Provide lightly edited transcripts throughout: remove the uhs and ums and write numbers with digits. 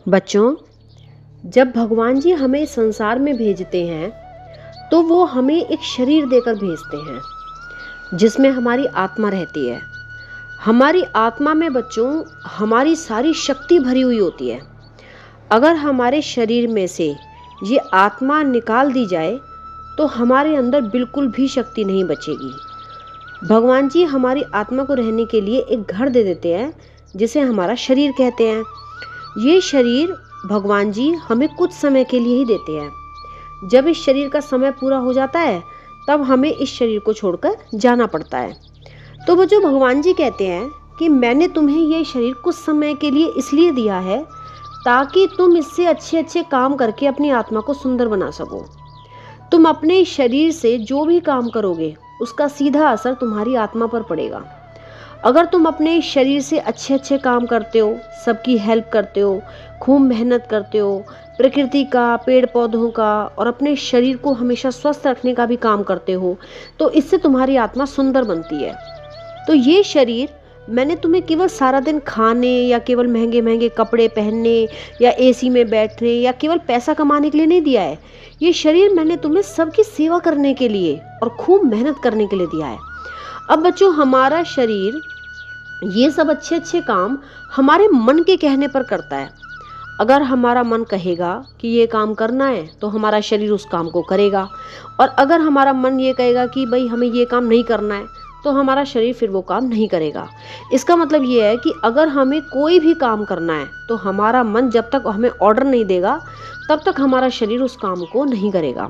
बच्चों, जब भगवान जी हमें इस संसार में भेजते हैं तो वो हमें एक शरीर देकर भेजते हैं जिसमें हमारी आत्मा रहती है। हमारी आत्मा में बच्चों हमारी सारी शक्ति भरी हुई होती है। अगर हमारे शरीर में से ये आत्मा निकाल दी जाए तो हमारे अंदर बिल्कुल भी शक्ति नहीं बचेगी। भगवान जी हमारी आत्मा को रहने के लिए एक घर दे देते हैं जिसे हमारा शरीर कहते हैं। ये शरीर भगवान जी हमें कुछ समय के लिए ही देते हैं। जब इस शरीर का समय पूरा हो जाता है तब हमें इस शरीर को छोड़कर जाना पड़ता है। तो वो जो भगवान जी कहते हैं कि मैंने तुम्हें ये शरीर कुछ समय के लिए इसलिए दिया है ताकि तुम इससे अच्छे अच्छे काम करके अपनी आत्मा को सुंदर बना सको। तुम अपने शरीर से जो भी काम करोगे उसका सीधा असर तुम्हारी आत्मा पर पड़ेगा। अगर तुम अपने शरीर से अच्छे अच्छे काम करते हो, सबकी हेल्प करते हो, खूब मेहनत करते हो, प्रकृति का, पेड़ पौधों का और अपने शरीर को हमेशा स्वस्थ रखने का भी काम करते हो, तो इससे तुम्हारी आत्मा सुंदर बनती है। तो ये शरीर मैंने तुम्हें केवल सारा दिन खाने या केवल महंगे महंगे कपड़े पहनने या एसी में बैठने या केवल पैसा कमाने के लिए नहीं दिया है। ये शरीर मैंने तुम्हें सबकी सेवा करने के लिए और खूब मेहनत करने के लिए दिया है। अब बच्चों, हमारा शरीर ये सब अच्छे अच्छे काम हमारे मन के कहने पर करता है। अगर हमारा मन कहेगा कि ये काम करना है तो हमारा शरीर उस काम को करेगा, और अगर हमारा मन ये कहेगा कि भाई हमें ये काम नहीं करना है तो हमारा शरीर फिर वो काम नहीं करेगा। इसका मतलब ये है कि अगर हमें कोई भी काम करना है तो हमारा मन जब तक हमें ऑर्डर नहीं देगा तब तक हमारा शरीर उस काम को नहीं करेगा।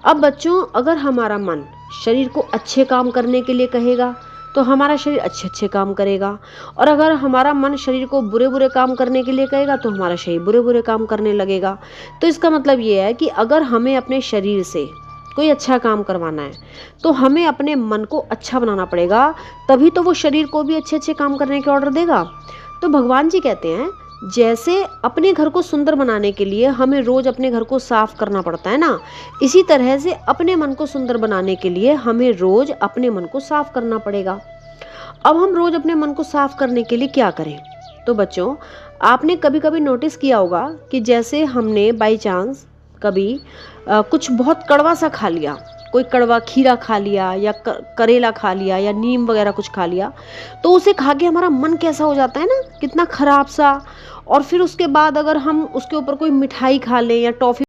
अब बच्चों, अगर हमारा मन शरीर को अच्छे काम करने के लिए कहेगा तो हमारा शरीर अच्छे अच्छे काम करेगा, और अगर हमारा मन शरीर को बुरे बुरे काम करने के लिए कहेगा तो हमारा शरीर बुरे बुरे काम करने लगेगा। तो इसका मतलब ये है कि अगर हमें अपने शरीर से कोई अच्छा काम करवाना है तो हमें अपने मन को अच्छा बनाना पड़ेगा, तभी तो वो शरीर को भी अच्छे अच्छे काम करने के ऑर्डर देगा। तो भगवान जी कहते हैं जैसे अपने घर को सुंदर बनाने के लिए हमें रोज अपने घर को साफ करना पड़ता है ना, इसी तरह से अपने मन को सुंदर बनाने के लिए हमें रोज अपने मन को साफ करना पड़ेगा। अब हम रोज अपने मन को साफ करने के लिए क्या करें? तो बच्चों, आपने कभी कभी नोटिस किया होगा कि जैसे हमने बाई चांस कभी कुछ बहुत कड़वा सा खा लिया, कोई कड़वा खीरा खा लिया या करेला खा लिया या नीम वगैरह कुछ खा लिया, तो उसे खा के हमारा मन कैसा हो जाता है ना, कितना खराब सा। और फिर उसके बाद अगर हम उसके ऊपर कोई मिठाई खा लें या टॉफ़ी